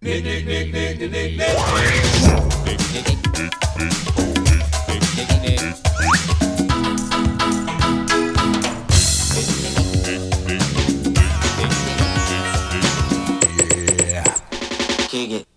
Kick it.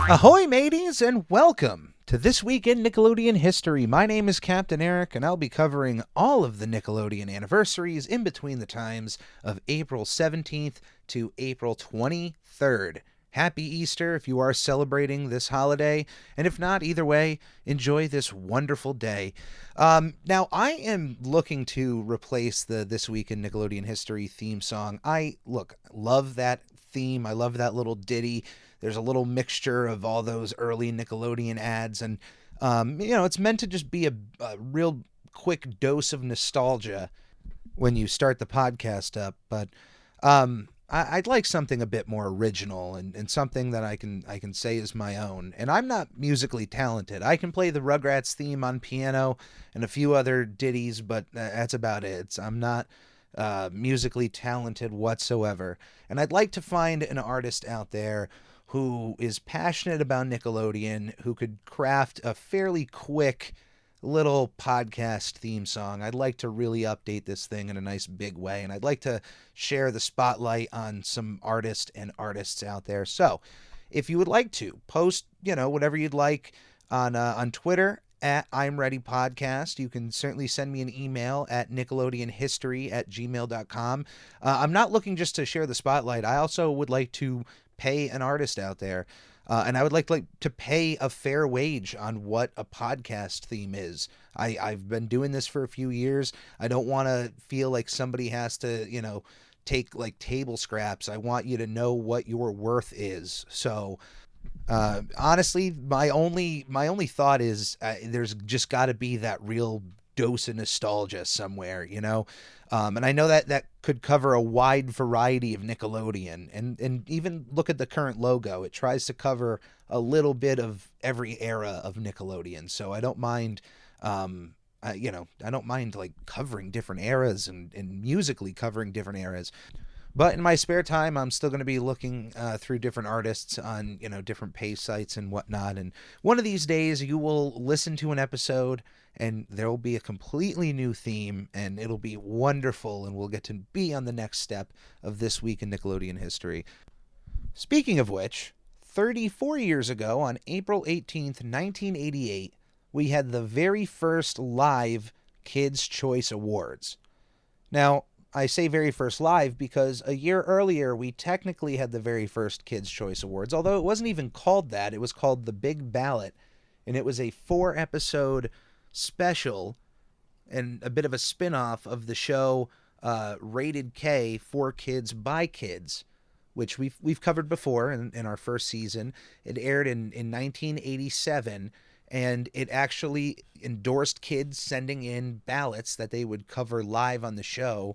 Ahoy, mateys, and welcome to This Week in Nickelodeon History. My name is Captain Eric, and I'll be covering all of the Nickelodeon anniversaries in between the times of April 17th to April 23rd. Happy Easter if you are celebrating this holiday, and if not, either way, enjoy this wonderful day. Now, I am looking to replace the This Week in Nickelodeon History theme song. I love that theme. I love that little ditty. There's a little mixture of all those early Nickelodeon ads, and it's meant to just be a real quick dose of nostalgia when you start the podcast up. But I'd like something a bit more original and something that I can say is my own. And I'm not musically talented. I can play the Rugrats theme on piano and a few other ditties, but that's about it. I'm not musically talented whatsoever. And I'd like to find an artist out there who is passionate about Nickelodeon, who could craft a fairly quick little podcast theme song. I'd like to really update this thing in a nice big way, and I'd like to share the spotlight on some artists out there. So if you would like to post, whatever you'd like on Twitter at I'm Ready Podcast. You can certainly send me an email at nickelodeonhistory@gmail.com. I'm not looking just to share the spotlight. I also would like to pay an artist out there. And I would like to pay a fair wage on what a podcast theme is. I've been doing this for a few years. I don't want to feel like somebody has to, take like table scraps. I want you to know what your worth is. So, honestly, my only thought is there's just got to be that real dose of nostalgia somewhere, and I know that could cover a wide variety of Nickelodeon, and even look at the current logo. It tries to cover a little bit of every era of Nickelodeon, so I don't mind, I don't mind like covering different eras and musically covering different eras. But in my spare time, I'm still going to be looking through different artists on, different pay sites and whatnot. And one of these days, you will listen to an episode, and there will be a completely new theme, and it'll be wonderful, and we'll get to be on the next step of This Week in Nickelodeon History. Speaking of which, 34 years ago, on April 18th, 1988, we had the very first live Kids' Choice Awards. Now, I say very first live because a year earlier we technically had the very first Kids' Choice Awards, although it wasn't even called that. It was called The Big Ballot, and it was a 4-episode special and a bit of a spin-off of the show Rated K, For Kids by Kids, which we've covered before in our first season. It aired in 1987, and it actually endorsed kids sending in ballots that they would cover live on the show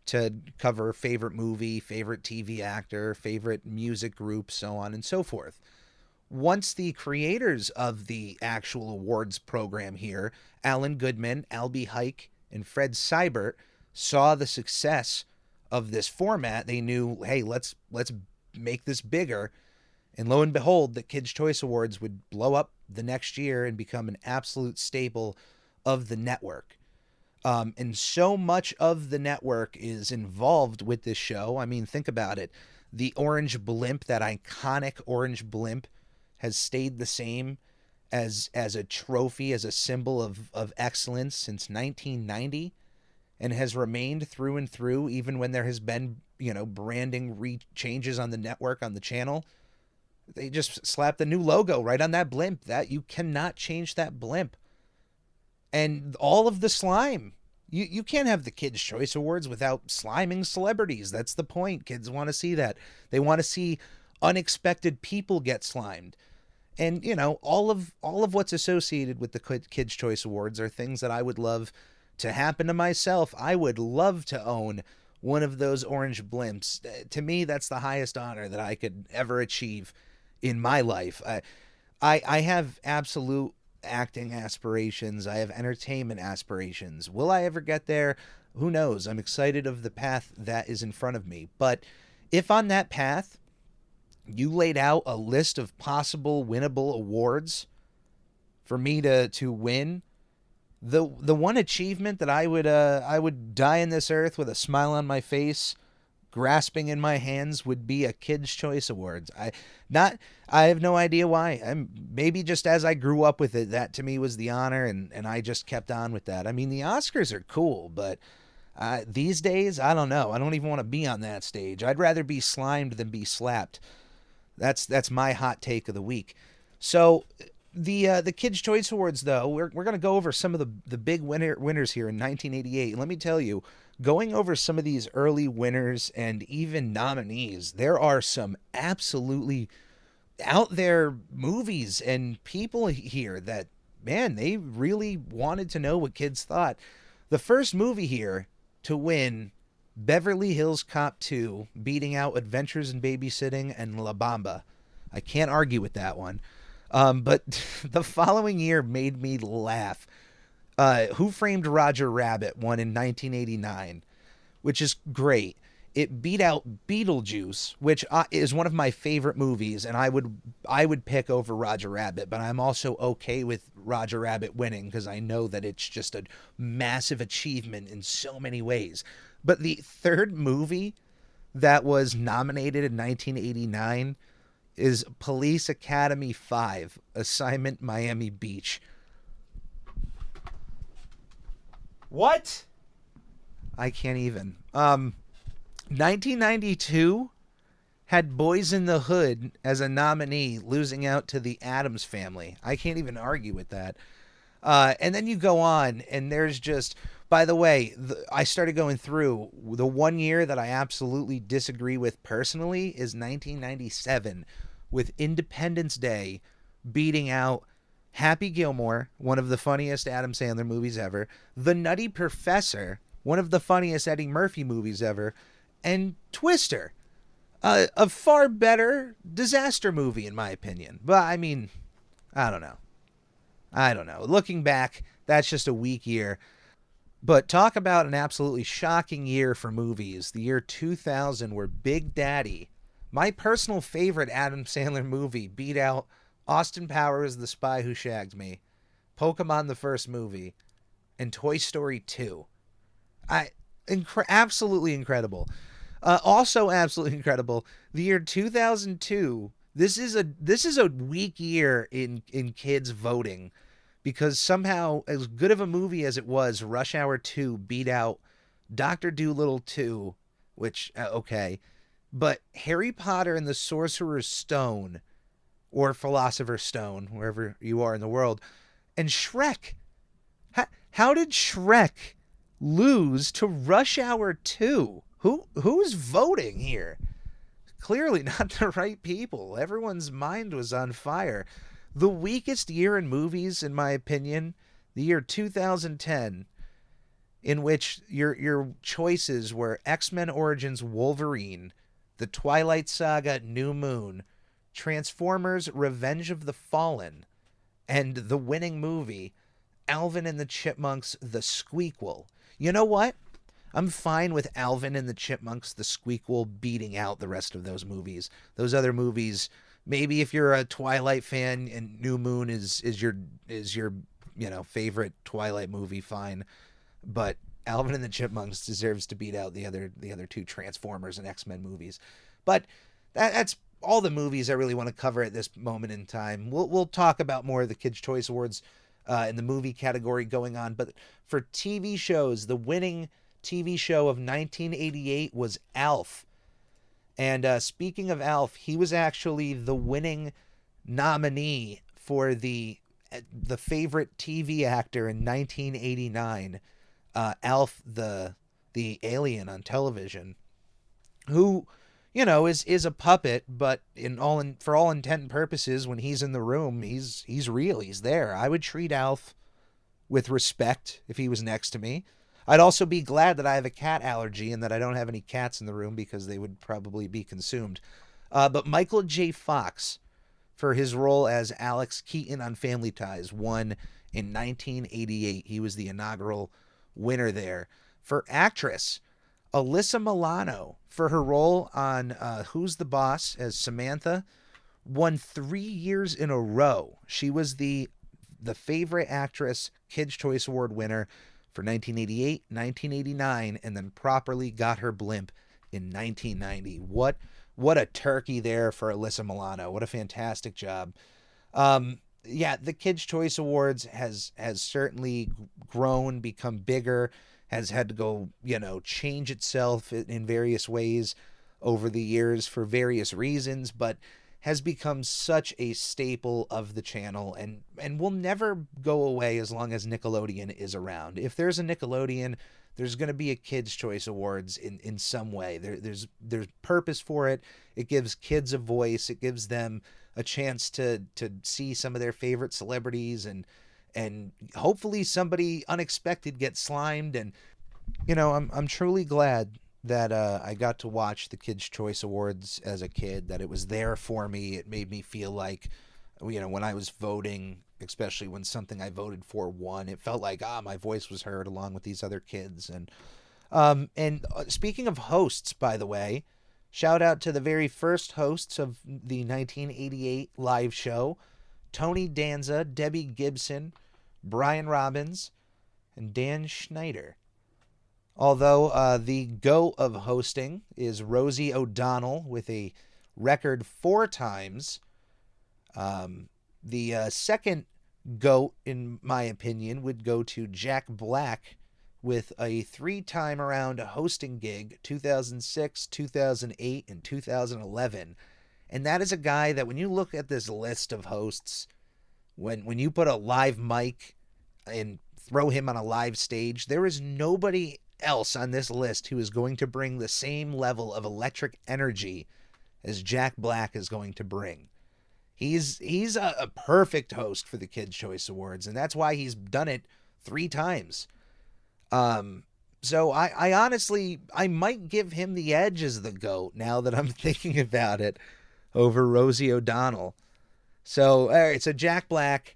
to cover favorite movie, favorite TV actor, favorite music group, so on and so forth. Once the creators of the actual awards program here, Alan Goodman, Albie Hike, and Fred Seibert, saw the success of this format, they knew, hey, let's make this bigger. And lo and behold, the Kids' Choice Awards would blow up the next year and become an absolute staple of the network. And so much of the network is involved with this show. I mean, think about it. The orange blimp, that iconic orange blimp, has stayed the same as a trophy, as a symbol of excellence since 1990, and has remained through and through, even when there has been, branding changes on the network, on the channel. They just slapped the new logo right on that blimp. That you cannot change that blimp. And all of the slime. You can't have the Kids' Choice Awards without sliming celebrities. That's the point. Kids want to see that. They want to see unexpected people get slimed. And, all of what's associated with the Kids' Choice Awards are things that I would love to happen to myself. I would love to own one of those orange blimps. To me, that's the highest honor that I could ever achieve in my life. I have absolute acting aspirations. I have entertainment aspirations. Will I ever get there? Who knows? I'm excited of the path that is in front of me. But if on that path you laid out a list of possible winnable awards for me to win, the one achievement that I would die in this earth with a smile on my face, grasping in my hands, would be a Kids Choice Awards. I have no idea why. I'm maybe just as I grew up with it, that to me was the honor, and I just kept on with that. I mean, the Oscars are cool, but these days, I don't know. I don't even want to be on that stage. I'd rather be slimed than be slapped. That's my hot take of the week. So the Kids Choice Awards, though, we're going to go over some of the big winners here in 1988. And let me tell you, going over some of these early winners and even nominees, there are some absolutely out there movies and people here that, man, they really wanted to know what kids thought. The first movie here to win, Beverly Hills Cop 2, beating out Adventures in Babysitting and La Bamba. I can't argue with that one. But the following year made me laugh. Who Framed Roger Rabbit won in 1989, which is great. It beat out Beetlejuice, which is one of my favorite movies, and I would pick over Roger Rabbit, but I'm also okay with Roger Rabbit winning because I know that it's just a massive achievement in so many ways. But the third movie that was nominated in 1989 is Police Academy 5, Assignment Miami Beach. What? I can't even. 1992 had Boys in the Hood as a nominee, losing out to the Addams Family. I can't even argue with that. And then you go on, and there's just... By the way, I started going through the one year that I absolutely disagree with personally is 1997, with Independence Day beating out Happy Gilmore, one of the funniest Adam Sandler movies ever, The Nutty Professor, one of the funniest Eddie Murphy movies ever, and Twister, a far better disaster movie in my opinion. But I mean, I don't know. Looking back, that's just a weak year. But talk about an absolutely shocking year for movies. The year 2000, where Big Daddy, my personal favorite Adam Sandler movie, beat out Austin Powers, The Spy Who Shagged Me, Pokemon the first movie, and Toy Story 2. Absolutely incredible. Also absolutely incredible, the year 2002. This is a weak year in kids voting, because somehow, as good of a movie as it was, Rush Hour 2 beat out Dr. Dolittle 2, which, okay. But Harry Potter and the Sorcerer's Stone, or Philosopher's Stone, wherever you are in the world, and Shrek. How did Shrek lose to Rush Hour 2? Who's voting here? Clearly not the right people. Everyone's mind was on fire. The weakest year in movies, in my opinion, the year 2010, in which your choices were X-Men Origins Wolverine, The Twilight Saga New Moon, Transformers Revenge of the Fallen, and the winning movie, Alvin and the Chipmunks The Squeakquel. You know what? I'm fine with Alvin and the Chipmunks The Squeakquel beating out the rest of those movies. Those other movies... Maybe if you're a Twilight fan and New Moon is your favorite Twilight movie, fine. But Alvin and the Chipmunks deserves to beat out the other two Transformers and X-Men movies. But that's all the movies I really want to cover at this moment in time. We'll talk about more of the Kids' Choice Awards in the movie category going on. But for TV shows, the winning TV show of 1988 was Alf. And speaking of Alf, he was actually the winning nominee for the favorite TV actor in 1989, Alf the alien on television, who, is a puppet, but for all intent and purposes, when he's in the room, he's real, he's there. I would treat Alf with respect if he was next to me. I'd also be glad that I have a cat allergy and that I don't have any cats in the room because they would probably be consumed. But Michael J. Fox for his role as Alex Keaton on Family Ties, won in 1988. He was the inaugural winner there. For actress, Alyssa Milano, for her role on Who's the Boss as Samantha, won 3 years in a row. She was the favorite actress Kids' Choice Award winner for 1988, 1989, and then properly got her blimp in 1990. What a turkey there for Alyssa Milano. What a fantastic job. Yeah, the Kids' Choice Awards has certainly grown, become bigger, has had to go, change itself in various ways over the years for various reasons, but has become such a staple of the channel and will never go away as long as Nickelodeon is around. If there's a Nickelodeon, there's going to be a Kids' Choice Awards in some way. There's purpose for it. It gives kids a voice. It gives them a chance to see some of their favorite celebrities and hopefully somebody unexpected gets slimed. And I'm truly glad that I got to watch the Kids' Choice Awards as a kid, that it was there for me. It made me feel like, when I was voting, especially when something I voted for won, it felt like, my voice was heard along with these other kids. And speaking of hosts, by the way, shout out to the very first hosts of the 1988 live show, Tony Danza, Debbie Gibson, Brian Robbins, and Dan Schneider. Although the GOAT of hosting is Rosie O'Donnell with a record 4 times. The second GOAT, in my opinion, would go to Jack Black with a 3-time around hosting gig, 2006, 2008, and 2011. And that is a guy that when you look at this list of hosts, when you put a live mic and throw him on a live stage, there is nobody else on this list who is going to bring the same level of electric energy as Jack Black is going to bring. He's a perfect host for the Kids' Choice Awards, and that's why he's done it 3 times. So I honestly, I might give him the edge as the GOAT now that I'm thinking about it, over Rosie O'Donnell. So, all right, so Jack Black,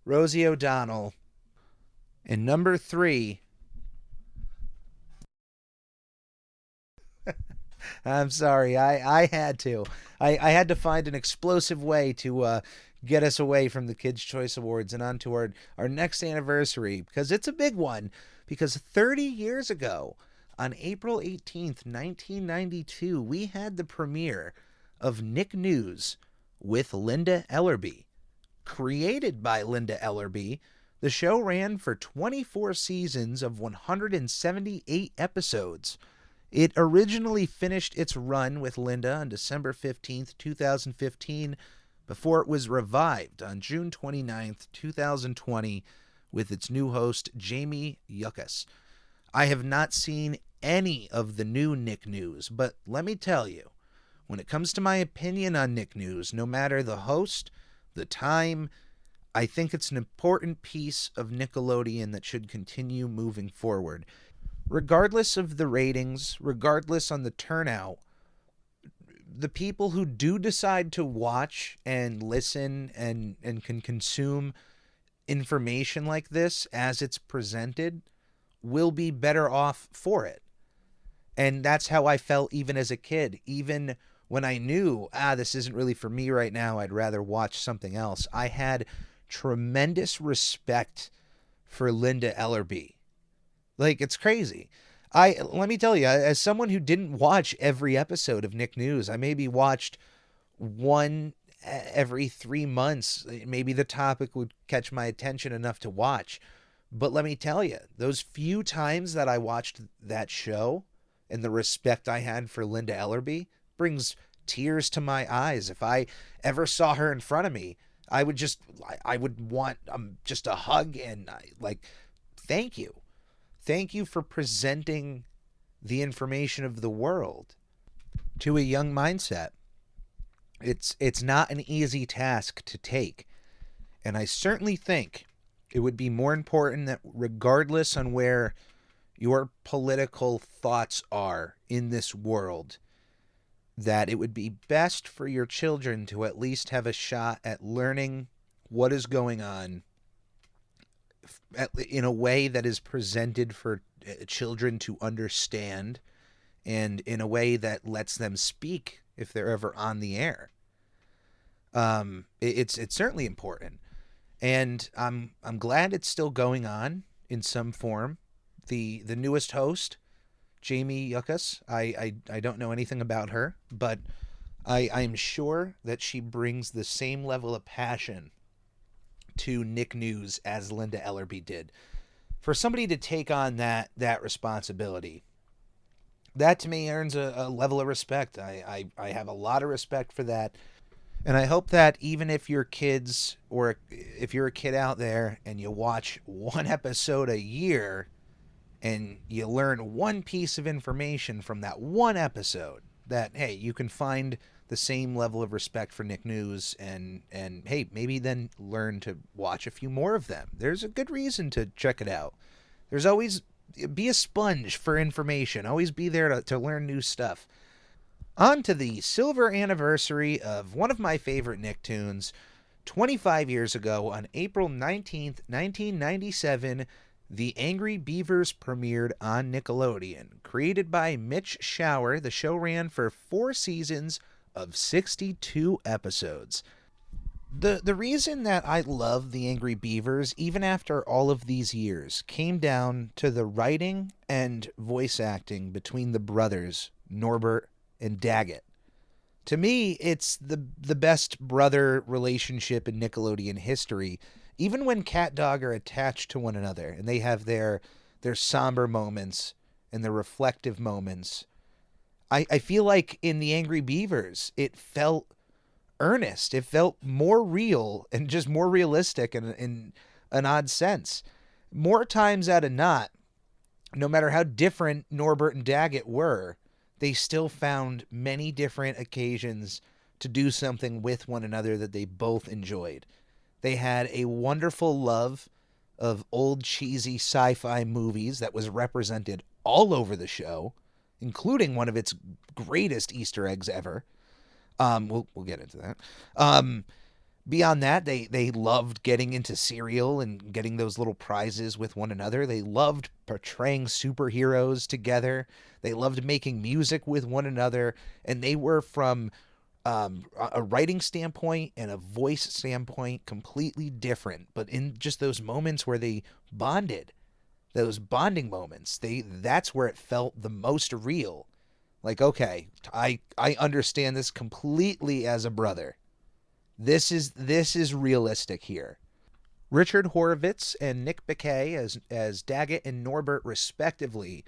Rosie O'Donnell, and number 3... I'm sorry. I had to. I had to find an explosive way to get us away from the Kids' Choice Awards and on to our next anniversary, because it's a big one. Because 30 years ago, on April 18th, 1992, we had the premiere of Nick News with Linda Ellerbee. Created by Linda Ellerbee, the show ran for 24 seasons of 178 episodes. It originally finished its run with Linda on December 15th, 2015, before it was revived on June 29th, 2020, with its new host, Jamie Yuccas. I have not seen any of the new Nick News, but let me tell you, when it comes to my opinion on Nick News, no matter the host, the time, I think it's an important piece of Nickelodeon that should continue moving forward. Regardless of the ratings, regardless on the turnout, the people who do decide to watch and listen and can consume information like this as it's presented will be better off for it. And that's how I felt even as a kid. Even when I knew, this isn't really for me right now, I'd rather watch something else, I had tremendous respect for Linda Ellerbee. Like, it's crazy. Let me tell you, as someone who didn't watch every episode of Nick News, I maybe watched one every 3 months. Maybe the topic would catch my attention enough to watch. But let me tell you, those few times that I watched that show and the respect I had for Linda Ellerbee brings tears to my eyes. If I ever saw her in front of me, I would want just a hug and thank you. Thank you for presenting the information of the world to a young mindset. It's not an easy task to take. And I certainly think it would be more important that regardless on where your political thoughts are in this world, that it would be best for your children to at least have a shot at learning what is going on in a way that is presented for children to understand, and in a way that lets them speak if they're ever on the air. It's certainly important, and I'm glad it's still going on in some form. The newest host, Jamie Yuccas, I don't know anything about her, but I'm sure that she brings the same level of passion to Nick News as Linda Ellerby did. For somebody to take on that responsibility, that to me earns a level of respect. I have a lot of respect for that. And I hope that even if your kids, or if you're a kid out there and you watch one episode a year and you learn one piece of information from that one episode, that, hey, you can find the same level of respect for Nick News, and hey, maybe then learn to watch a few more of them. There's a good reason to check it out. There's always, be a sponge for information. Always be there to learn new stuff. On to the silver anniversary of one of my favorite Nicktoons. 25 years ago, on April 19th, 1997, the Angry Beavers premiered on Nickelodeon. Created by Mitch Schauer, the show ran for 4 seasons of 62 episodes. The reason that I love the Angry Beavers, even after all of these years, came down to the writing and voice acting between the brothers, Norbert and Daggett. To me, it's the best brother relationship in Nickelodeon history. Even when Cat Dog are attached to one another and they have their somber moments and their reflective moments, I feel like in the Angry Beavers, it felt earnest. It felt more real and just more realistic in an odd sense. More times out of not, no matter how different Norbert and Daggett were, they still found many different occasions to do something with one another that they both enjoyed. They had a wonderful love of old cheesy sci-fi movies that was represented all over the show, including one of its greatest Easter eggs ever. We'll get into that. Beyond that, they loved getting into cereal and getting those little prizes with one another. They loved portraying superheroes together. They loved making music with one another. And they were, from a writing standpoint and a voice standpoint, completely different. But in just those moments where they bonded, those bonding moments, that's where it felt the most real. Like, okay, I understand this completely as a brother. This is realistic here. Richard Horvitz and Nick Bakay as Daggett and Norbert respectively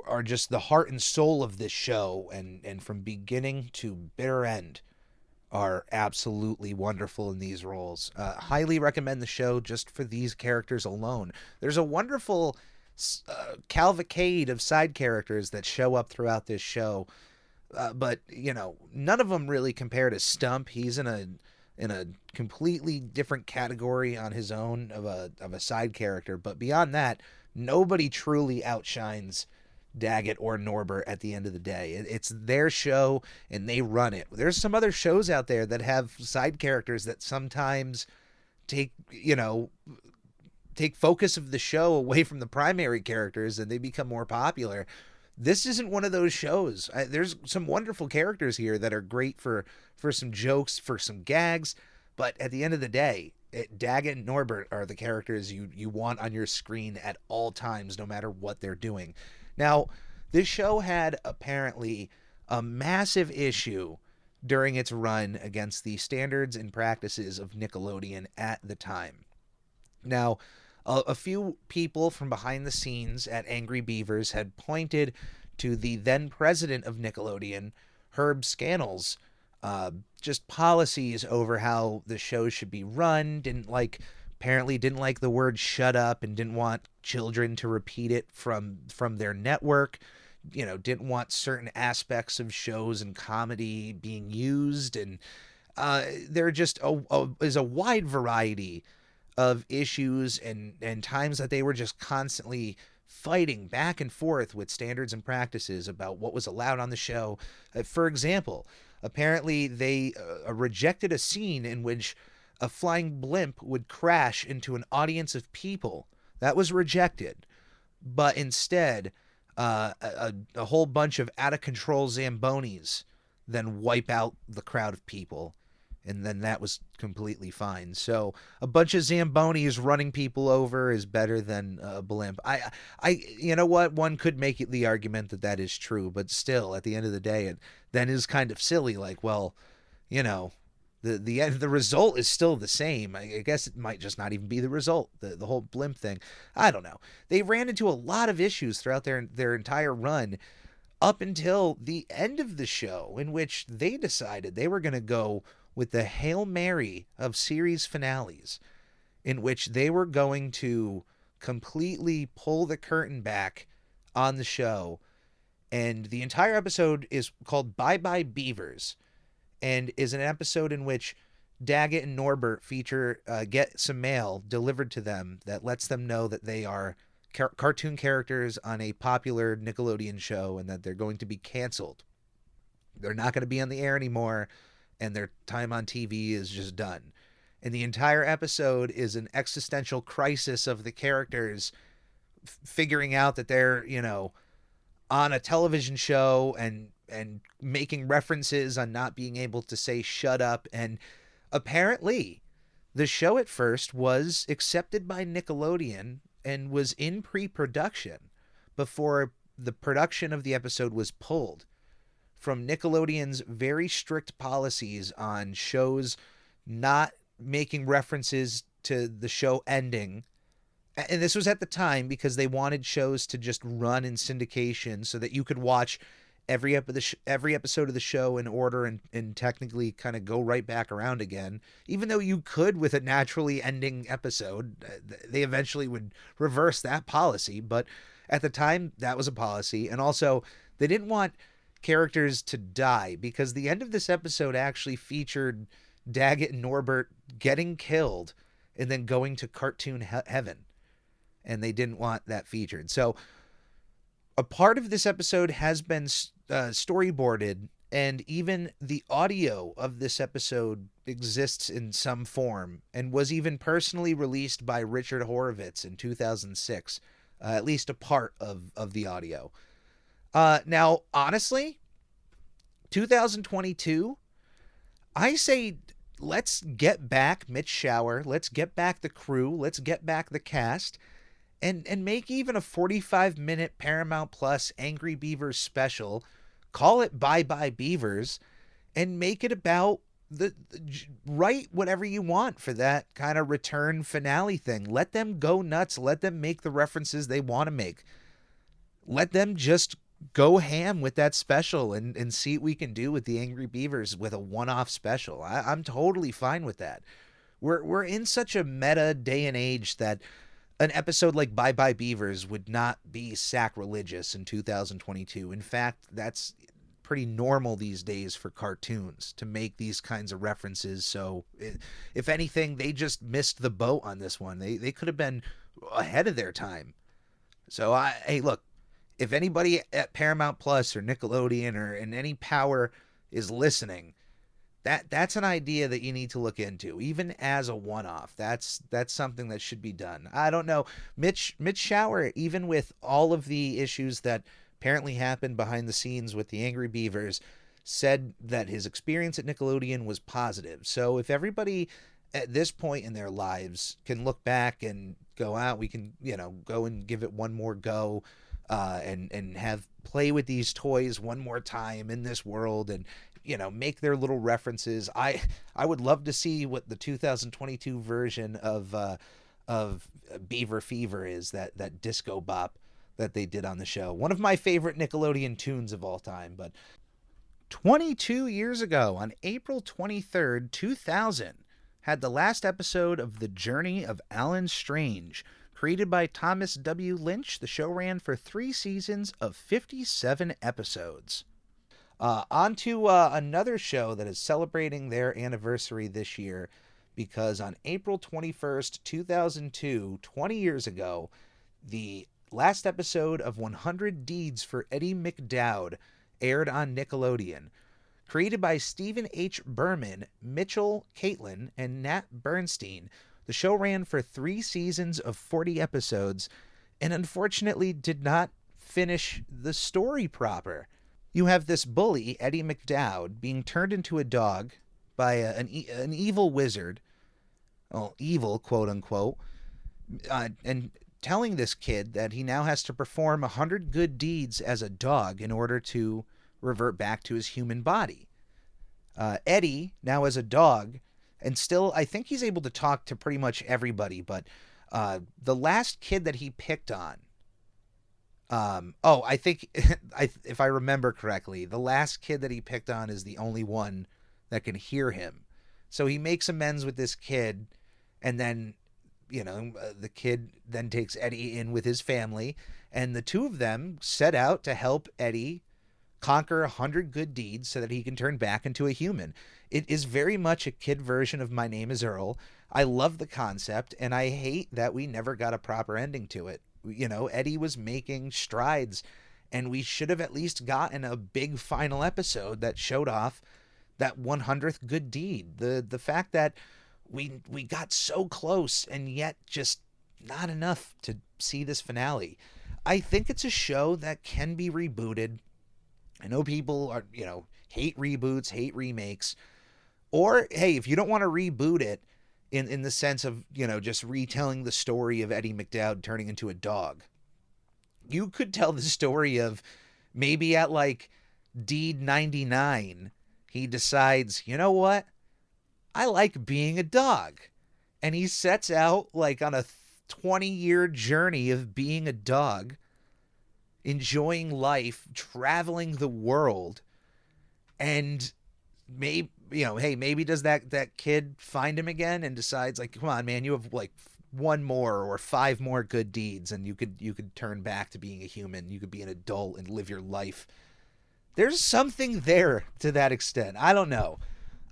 are just the heart and soul of this show, and from beginning to bitter end are absolutely wonderful in these roles. Highly recommend the show just for these characters alone. There's a wonderful cavalcade of side characters that show up throughout this show, but none of them really compare to Stump. He's in a completely different category on his own of a side character. But beyond that, nobody truly outshines Daggett or Norbert at the end of the day. It's their show and they run it. There's some other shows out there that have side characters that sometimes take focus of the show away from the primary characters and they become more popular. This isn't one of those shows. There's some wonderful characters here that are great for some jokes, for some gags, but at the end of the day, Daggett and Norbert are the characters you want on your screen at all times, no matter what they're doing. Now, this show had apparently a massive issue during its run against the standards and practices of Nickelodeon at the time. Now, a few people from behind the scenes at Angry Beavers had pointed to the then president of Nickelodeon, Herb Scannell's, just policies over how the show should be run. Apparently didn't like the word shut up and didn't want children to repeat it from their network. Didn't want certain aspects of shows and comedy being used. And there just is a wide variety of issues and times that they were just constantly fighting back and forth with standards and practices about what was allowed on the show. For example, apparently they rejected a scene in which a flying blimp would crash into an audience of people. That was rejected. But instead, a whole bunch of out of control Zambonis then wipe out the crowd of people. And then that was completely fine. So a bunch of Zambonis running people over is better than a blimp. You know what? One could make the argument that that is true, but still, at the end of the day, it then is kind of silly. Like, well, you know, the result is still the same. I guess it might just not even be the result. The whole blimp thing. I don't know. They ran into a lot of issues throughout their entire run, up until the end of the show, in which they decided they were going to go with the Hail Mary of series finales, in which they were going to completely pull the curtain back on the show. And the entire episode is called Bye Bye Beavers, and is an episode in which Daggett and Norbert get some mail delivered to them that lets them know that they are cartoon characters on a popular Nickelodeon show and that they're going to be canceled. They're not going to be on the air anymore, and their time on TV is just done. And the entire episode is an existential crisis of the characters figuring out that they're, on a television show and making references on not being able to say shut up. And apparently the show at first was accepted by Nickelodeon and was in pre-production before the production of the episode was pulled from Nickelodeon's very strict policies on shows not making references to the show ending. And this was at the time because they wanted shows to just run in syndication so that you could watch every episode of the show in order and technically kind of go right back around again. Even though you could with a naturally ending episode, they eventually would reverse that policy. But at the time, that was a policy. And also, they didn't want characters to die, because the end of this episode actually featured Daggett and Norbert getting killed and then going to cartoon heaven. And they didn't want that featured. So a part of this episode has been storyboarded, and even the audio of this episode exists in some form and was even personally released by Richard Horowitz in 2006, at least a part of the audio. Now, honestly, 2022, I say let's get back Mitch Shower, let's get back the crew, let's get back the cast, and make even a 45-minute Paramount Plus Angry Beavers special, call it Bye Bye Beavers, and make it about write whatever you want for that kind of return finale thing. Let them go nuts. Let them make the references they want to make. Let them just go ham with that special and see what we can do with the Angry Beavers with a one-off special. I'm totally fine with that. We're in such a meta day and age that an episode like Bye Bye Beavers would not be sacrilegious in 2022. In fact, that's pretty normal these days for cartoons to make these kinds of references. So if anything, they just missed the boat on this one. They could have been ahead of their time. So hey, look, if anybody at Paramount Plus or Nickelodeon or in any power is listening, that's an idea that you need to look into, even as a one-off. That's something that should be done. I don't know. Mitch Shower, even with all of the issues that apparently happened behind the scenes with the Angry Beavers, said that his experience at Nickelodeon was positive. So if everybody at this point in their lives can look back and go out, we can, go and give it one more go, and have play with these toys one more time in this world, and make their little references. I would love to see what the 2022 version of Beaver Fever is, that disco bop that they did on the show. One of my favorite Nickelodeon tunes of all time. But 22 years ago, on April 23rd, 2000, had the last episode of The Journey of Alan Strange. Created by Thomas W. Lynch, the show ran for 3 seasons of 57 episodes. On to another show that is celebrating their anniversary this year, because on April 21st, 2002, 20 years ago, the last episode of 100 Deeds for Eddie McDowd aired on Nickelodeon. Created by Stephen H. Berman, Mitchell Caitlin, and Nat Bernstein, the show ran for 3 seasons of 40 episodes and unfortunately did not finish the story proper. You have this bully, Eddie McDowd, being turned into a dog by an evil wizard, well, evil, quote unquote, and telling this kid that he now has to perform 100 good deeds as a dog in order to revert back to his human body. Eddie, now as a dog, and still, I think he's able to talk to pretty much everybody, but the last kid that he picked on, I think, if I remember correctly, the last kid that he picked on is the only one that can hear him. So he makes amends with this kid, and then, the kid then takes Eddie in with his family, and the two of them set out to help Eddie conquer 100 good deeds so that he can turn back into a human. It is very much a kid version of My Name is Earl. I love the concept, and I hate that we never got a proper ending to it. Eddie was making strides, and we should have at least gotten a big final episode that showed off that 100th good deed. The fact that we got so close and yet just not enough to see this finale. I think it's a show that can be rebooted. I know people are, hate reboots, hate remakes. Or, hey, if you don't want to reboot it in the sense of, just retelling the story of Eddie McDowd turning into a dog, you could tell the story of maybe at deed 99, he decides, you know what? I like being a dog. And he sets out on a 20-year journey of being a dog, enjoying life, traveling the world, and maybe does that kid find him again and decides come on, man, you have one more or 5 more good deeds and you could turn back to being a human. You could be an adult and live your life. There's something there to that extent. I don't know.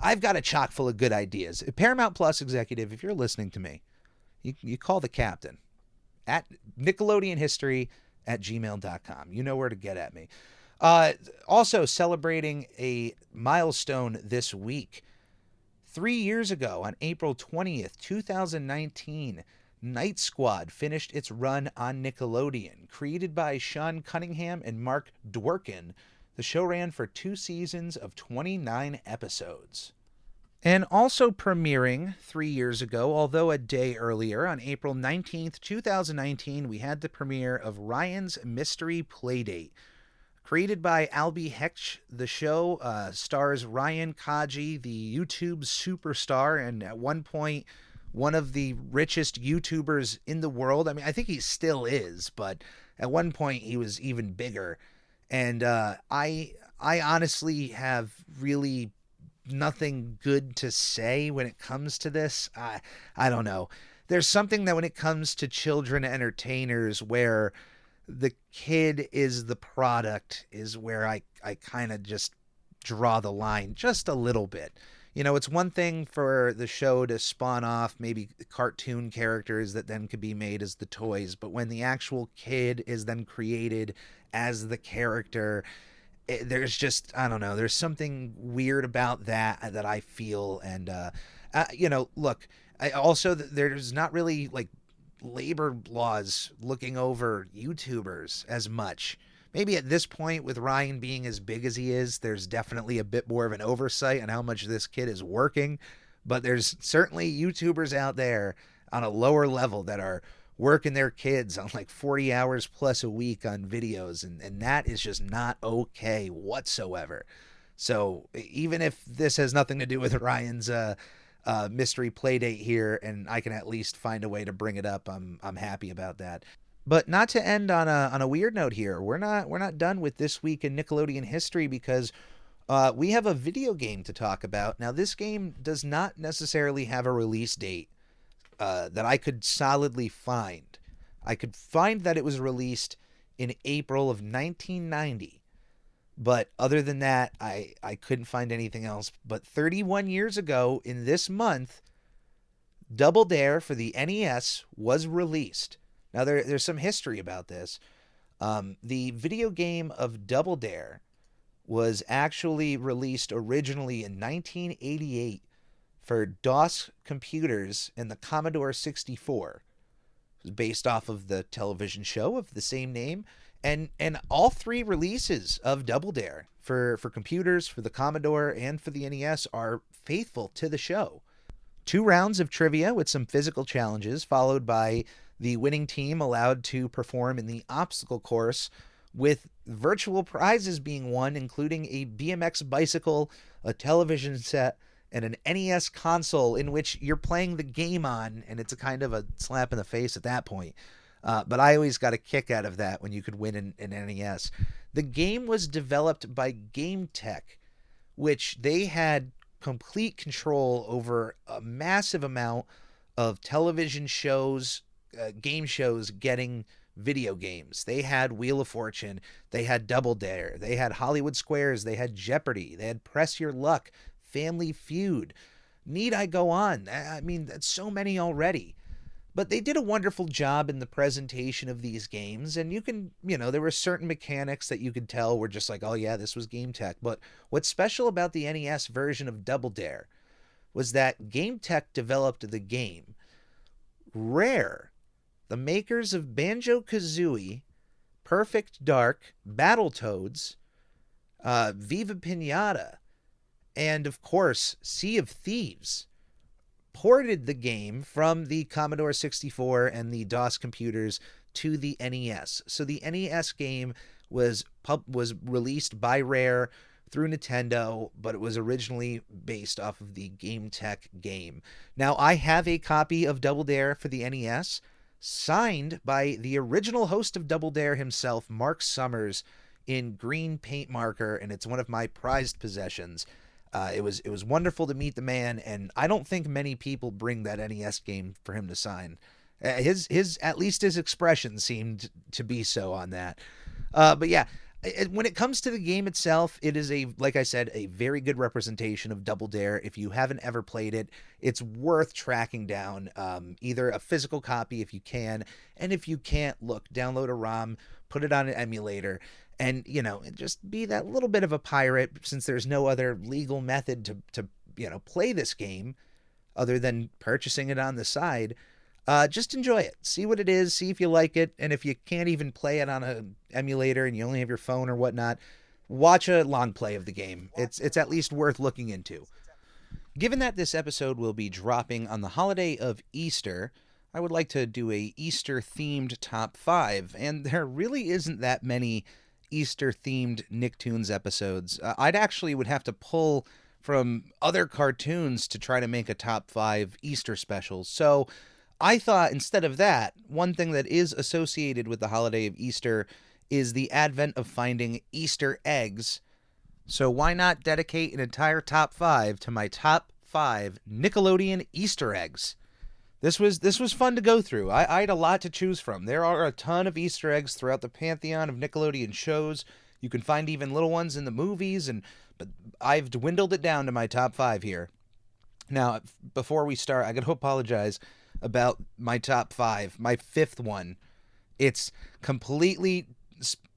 I've got a chock full of good ideas. Paramount Plus executive, if you're listening to me, you call the captain at NickelodeonHistory@gmail.com. You know where to get at me. Also celebrating a milestone this week. 3 years ago, on April 20th, 2019, Night Squad finished its run on Nickelodeon. Created by Sean Cunningham and Mark Dworkin, the show ran for 2 seasons of 29 episodes. And also premiering 3 years ago, although a day earlier, on April 19th, 2019, we had the premiere of Ryan's Mystery Playdate. Created by Albie Hecht, the show stars Ryan Kaji, the YouTube superstar, and at one point, one of the richest YouTubers in the world. I mean, I think he still is, but at one point he was even bigger. And I honestly have really nothing good to say when it comes to this. I don't know. There's something that when it comes to children entertainers where the kid is the product is where I kind of just draw the line just a little bit. It's one thing for the show to spawn off maybe cartoon characters that then could be made as the toys, but when the actual kid is then created as the character, there's just, I don't know, there's something weird about that I feel. And, look, there's not really labor laws looking over YouTubers as much. Maybe at this point, with Ryan being as big as he is, there's definitely a bit more of an oversight on how much this kid is working. But there's certainly YouTubers out there on a lower level that are working their kids on 40 hours plus a week on videos. And that is just not okay whatsoever. So even if this has nothing to do with Ryan's mystery playdate here, and I can at least find a way to bring it up, I'm happy about that. But not to end on a weird note here. We're not done with This Week in Nickelodeon History because we have a video game to talk about. Now, this game does not necessarily have a release date that I could solidly find. I could find that it was released in April of 1990. But other than that, I couldn't find anything else. But 31 years ago in this month, Double Dare for the NES was released. Now, there's some history about this. The video game of Double Dare was actually released originally in 1988 for DOS computers and the Commodore 64. It was based off of the television show of the same name. And all three releases of Double Dare for computers, for the Commodore, and for the NES are faithful to the show. 2 rounds of trivia with some physical challenges, followed by the winning team allowed to perform in the obstacle course, with virtual prizes being won, including a BMX bicycle, a television set, and an NES console in which you're playing the game on, and it's a kind of a slap in the face at that point. But I always got a kick out of that when you could win an NES. The game was developed by Game Tech, which they had complete control over a massive amount of television shows, game shows getting video games. They had Wheel of Fortune, they had Double Dare, they had Hollywood Squares, they had Jeopardy, they had Press Your Luck, Family Feud. Need I go on? I mean, that's so many already. But they did a wonderful job in the presentation of these games, and there were certain mechanics that you could tell were just like, oh yeah, this was Game Tech. But what's special about the NES version of Double Dare was that Game Tech developed the game. Rare, the makers of Banjo-Kazooie, Perfect Dark, Battletoads, Viva Pinata, and of course, Sea of Thieves, ported the game from the Commodore 64 and the DOS computers to the NES. So the NES game was released by Rare through Nintendo, but it was originally based off of the Game Tech game. Now, I have a copy of Double Dare for the NES, signed by the original host of Double Dare himself, Mark Summers, in green paint marker, and it's one of my prized possessions. It was wonderful to meet the man, and I don't think many people bring that NES game for him to sign. His at least his expression seemed to be so on that. But yeah, when it comes to the game itself, it is like I said, a very good representation of Double Dare. If you haven't ever played it, it's worth tracking down either a physical copy if you can, and if you can't, look, download a ROM, put it on an emulator, and just be that little bit of a pirate, since there's no other legal method to play this game other than purchasing it on the side. Just enjoy it. See what it is. See if you like it. And if you can't even play it on an emulator and you only have your phone or whatnot, watch a long play of the game. It's at least worth looking into. Given that this episode will be dropping on the holiday of Easter, I would like to do a Easter-themed top 5, and there really isn't that many Easter-themed Nicktoons episodes. I'd actually would have to pull from other cartoons to try to make a top 5 Easter specials. So I thought instead of that, one thing that is associated with the holiday of Easter is the advent of finding Easter eggs. So why not dedicate an entire top 5 to my top 5 Nickelodeon Easter eggs? This was fun to go through. I had a lot to choose from. There are a ton of Easter eggs throughout the pantheon of Nickelodeon shows. You can find even little ones in the movies, but I've dwindled it down to my top 5 here. Now, before we start, I got to apologize about my top 5. My 5th one, it's completely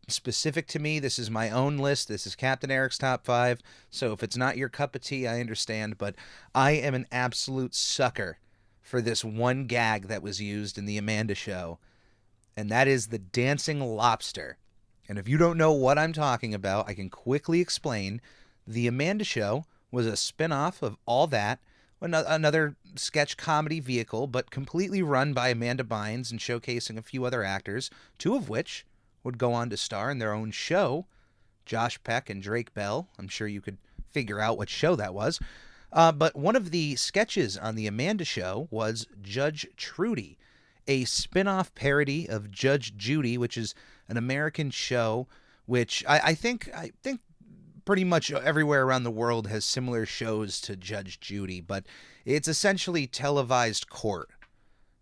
specific to me. This is my own list. This is Captain Eric's top 5. So if it's not your cup of tea, I understand, but I am an absolute sucker for this one gag that was used in the Amanda Show, and that is the Dancing Lobster. And if you don't know what I'm talking about, I can quickly explain. The Amanda Show was a spin-off of All That, another sketch comedy vehicle, but completely run by Amanda Bynes and showcasing a few other actors, 2 of which would go on to star in their own show, Josh Peck and Drake Bell. I'm sure you could figure out what show that was. But one of the sketches on the Amanda Show was Judge Trudy, a spin-off parody of Judge Judy, which is an American show, which I think pretty much everywhere around the world has similar shows to Judge Judy, but it's essentially televised court.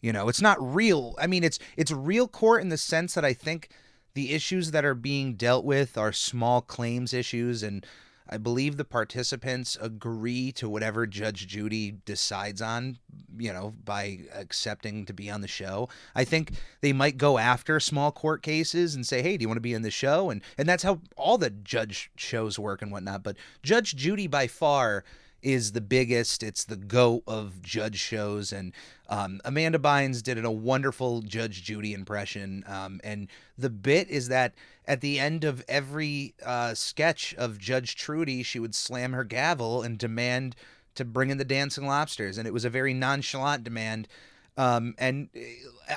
It's not real. I mean, it's real court in the sense that I think the issues that are being dealt with are small claims issues, and I believe the participants agree to whatever Judge Judy decides on, by accepting to be on the show. I think they might go after small court cases and say, hey, do you want to be in the show? And that's how all the judge shows work and whatnot. But Judge Judy by far is the biggest. It's the GOAT of judge shows. And Amanda Bynes did a wonderful Judge Judy impression. And the bit is that at the end of every sketch of Judge Trudy, she would slam her gavel and demand to bring in the Dancing Lobsters. And it was a very nonchalant demand. And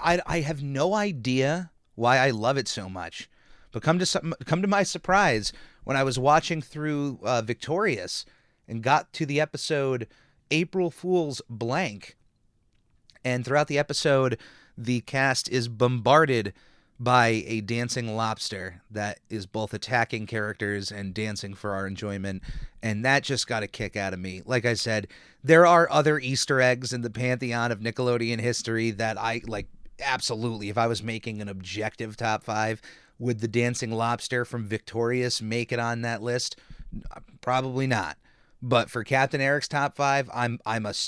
I have no idea why I love it so much. But come to my surprise, when I was watching through Victorious and got to the episode April Fool's Blank, and throughout the episode, the cast is bombarded by a dancing lobster that is both attacking characters and dancing for our enjoyment, and that just got a kick out of me. Like I said, there are other Easter eggs in the pantheon of Nickelodeon history that I like. Absolutely, if I was making an objective top 5, would the dancing lobster from Victorious make it on that list? Probably not. But for Captain Eric's top 5, I'm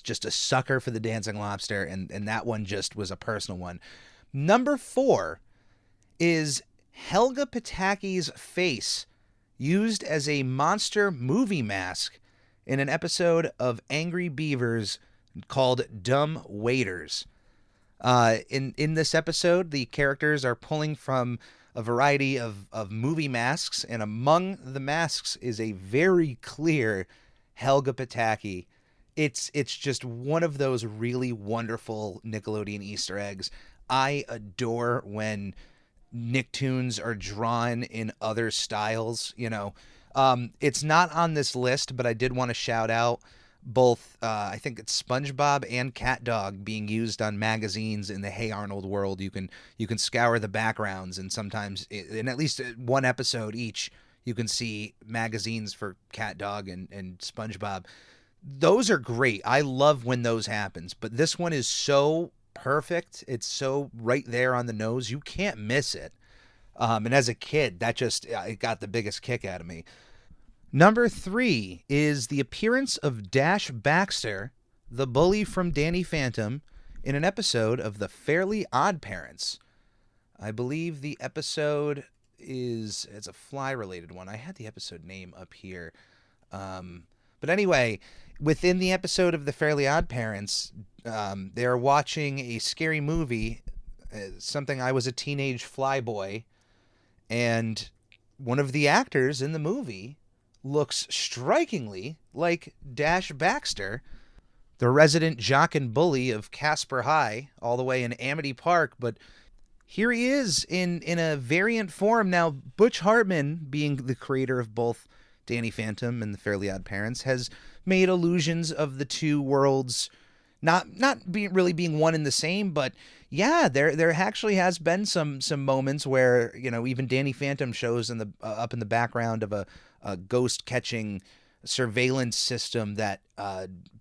just a sucker for the dancing lobster, and that one just was a personal one. Number 4 is Helga Pataki's face used as a monster movie mask in an episode of Angry Beavers called Dumb Waiters. In this episode, the characters are pulling from a variety of movie masks, and among the masks is a very clear Helga Pataki. It's just one of those really wonderful Nickelodeon Easter eggs. I adore when Nicktoons are drawn in other styles. It's not on this list, but I did want to shout out both, I think it's SpongeBob and CatDog being used on magazines in the Hey Arnold world. You can scour the backgrounds, and sometimes in at least one episode each, you can see magazines for CatDog and SpongeBob. Those are great. I love when those happens, but this one is so perfect. It's so right there on the nose. You can't miss it. And as a kid, that just it got the biggest kick out of me. Number 3 is the appearance of Dash Baxter, the bully from Danny Phantom, in an episode of The Fairly Odd Parents. I believe the episode it's a fly-related one. I had the episode name up here. But anyway, within the episode of The Fairly Odd Parents, they're watching a scary movie, something I was a teenage flyboy, and one of the actors in the movie looks strikingly like Dash Baxter, the resident jock and bully of Casper High, all the way in Amity Park. But here he is in a variant form. Now, Butch Hartman, being the creator of both Danny Phantom and The Fairly Odd Parents, has made allusions of the two worlds not really being one and the same, but yeah, there actually has been some moments where, even Danny Phantom shows in the up in the background of a ghost catching surveillance system that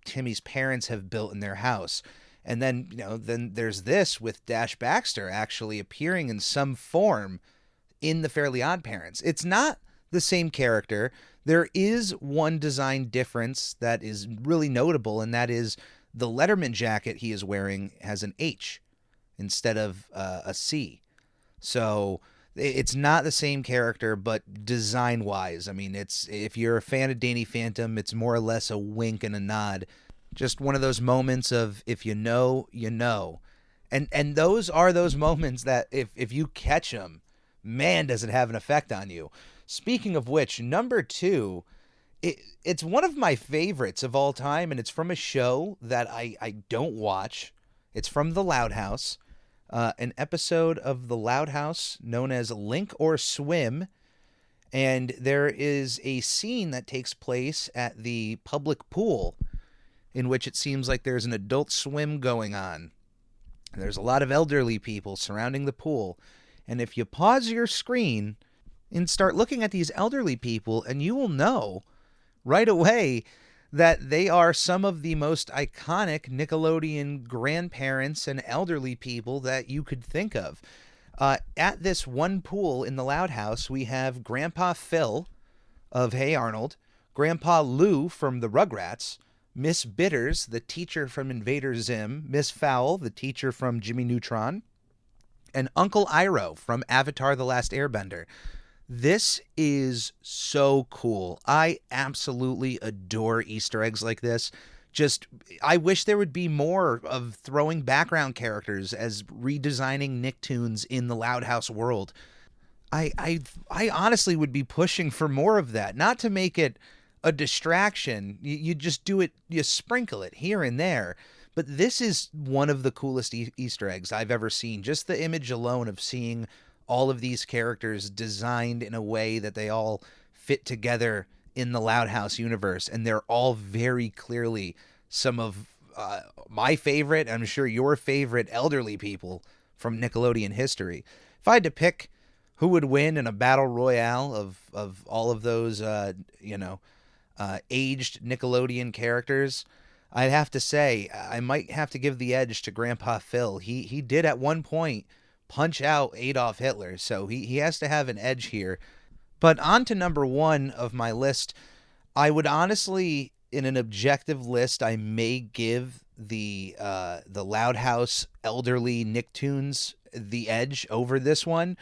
Timmy's parents have built in their house. And then, then there's this with Dash Baxter actually appearing in some form in The Fairly Odd Parents. It's not the same character. There is one design difference that is really notable, and that is the Letterman jacket he is wearing has an H instead of a C. So it's not the same character, but design-wise, I mean, if you're a fan of Danny Phantom, it's more or less a wink and a nod. Just one of those moments of, if you know, you know. And those are those moments that if you catch them, man, does it have an effect on you. Speaking of which, number 2, it's one of my favorites of all time, and it's from a show that I don't watch. It's from The Loud House, an episode of The Loud House known as Link or Swim, and there is a scene that takes place at the public pool in which it seems like there's an adult swim going on. There's a lot of elderly people surrounding the pool, and if you pause your screen and start looking at these elderly people, and you will know right away that they are some of the most iconic Nickelodeon grandparents and elderly people that you could think of. At this one pool in the Loud House, we have Grandpa Phil of Hey Arnold, Grandpa Lou from the Rugrats, Miss Bitters, the teacher from Invader Zim, Miss Fowl, the teacher from Jimmy Neutron, and Uncle Iroh from Avatar: The Last Airbender. This is so cool. I absolutely adore Easter eggs like this. Just, I wish there would be more of throwing background characters as redesigning Nicktoons in the Loud House world. I honestly would be pushing for more of that. Not to make it a distraction. You just do it, you sprinkle it here and there. But this is one of the coolest Easter eggs I've ever seen. Just the image alone of seeing all of these characters designed in a way that they all fit together in the Loud House universe, and they're all very clearly some of my favorite, I'm sure your favorite elderly people from Nickelodeon history. If I had to pick who would win in a battle royale of all of those aged Nickelodeon characters, I'd have to say I might have to give the edge to Grandpa Phil. He did at one point punch out Adolf Hitler, so he has to have an edge here. But on to number one of my list. I would honestly, in an objective list, I may give the Loud House elderly Nicktoons the edge over this one.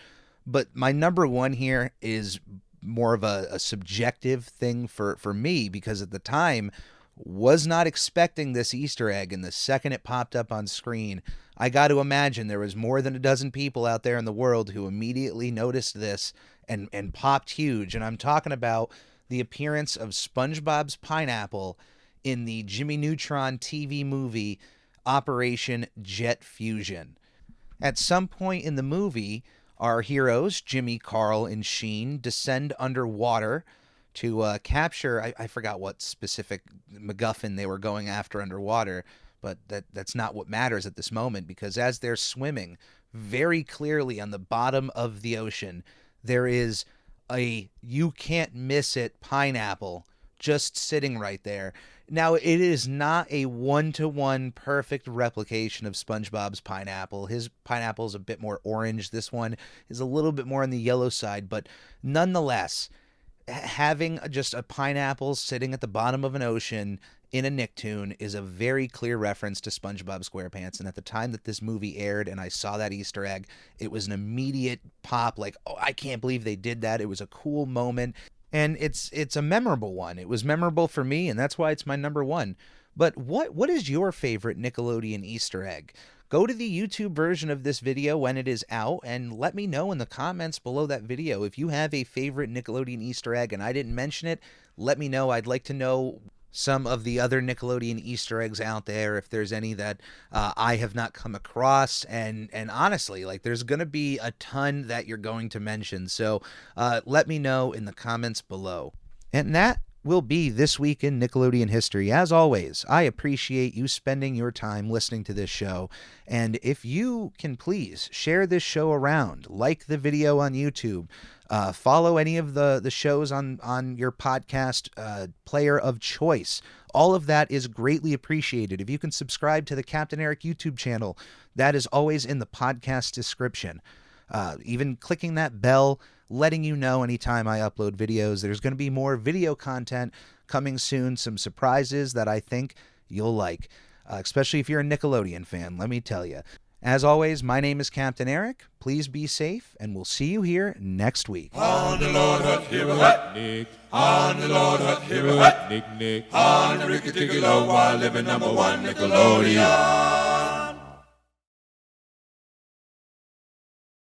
But my number one here is more of a subjective thing for me, because at the time was not expecting this Easter egg, and the second it popped up on screen, I got to imagine there was more than a dozen people out there in the world who immediately noticed this and popped huge. And I'm talking about the appearance of SpongeBob's pineapple in the Jimmy Neutron TV movie Operation Jet Fusion. At some point in the movie, our heroes, Jimmy, Carl, and Sheen, descend underwater to capture, I forgot what specific MacGuffin they were going after underwater, but that's not what matters at this moment, because as they're swimming, very clearly on the bottom of the ocean, there is a you can't miss it pineapple just sitting right there. Now, it is not a one-to-one perfect replication of SpongeBob's pineapple. His pineapple is a bit more orange. This one is a little bit more on the yellow side, but nonetheless, having just a pineapple sitting at the bottom of an ocean in a Nicktoon is a very clear reference to SpongeBob SquarePants. And at the time that this movie aired and I saw that Easter egg, it was an immediate pop, like, oh, I can't believe they did that. It was a cool moment, and it's a memorable one. It was memorable for me, and that's why it's my number one. But what is your favorite Nickelodeon Easter egg? Go to the YouTube version of this video when it is out and let me know in the comments below that video. If you have a favorite Nickelodeon Easter egg and I didn't mention it, let me know. I'd like to know some of the other Nickelodeon Easter eggs out there, if there's any that I have not come across. And honestly, like, there's going to be a ton that you're going to mention. So let me know in the comments below. And that will be This Week in Nickelodeon History. As always, I appreciate you spending your time listening to this show. And if you can please share this show around, like the video on YouTube, follow any of the shows on your podcast player of choice. All of that is greatly appreciated. If you can subscribe to the Captain Eric YouTube channel, that is always in the podcast description. Even clicking that bell, letting you know anytime I upload videos. There's going to be more video content coming soon, some surprises that I think you'll like, especially if you're a Nickelodeon fan, let me tell you. As always, my name is Captain Eric. Please be safe, and we'll see you here next week. On the Lord Hut, here a hut, Nick. On the Lord Hut, here a hut, Nick, Nick. On the Ricky Tickle, while living number one Nickelodeon.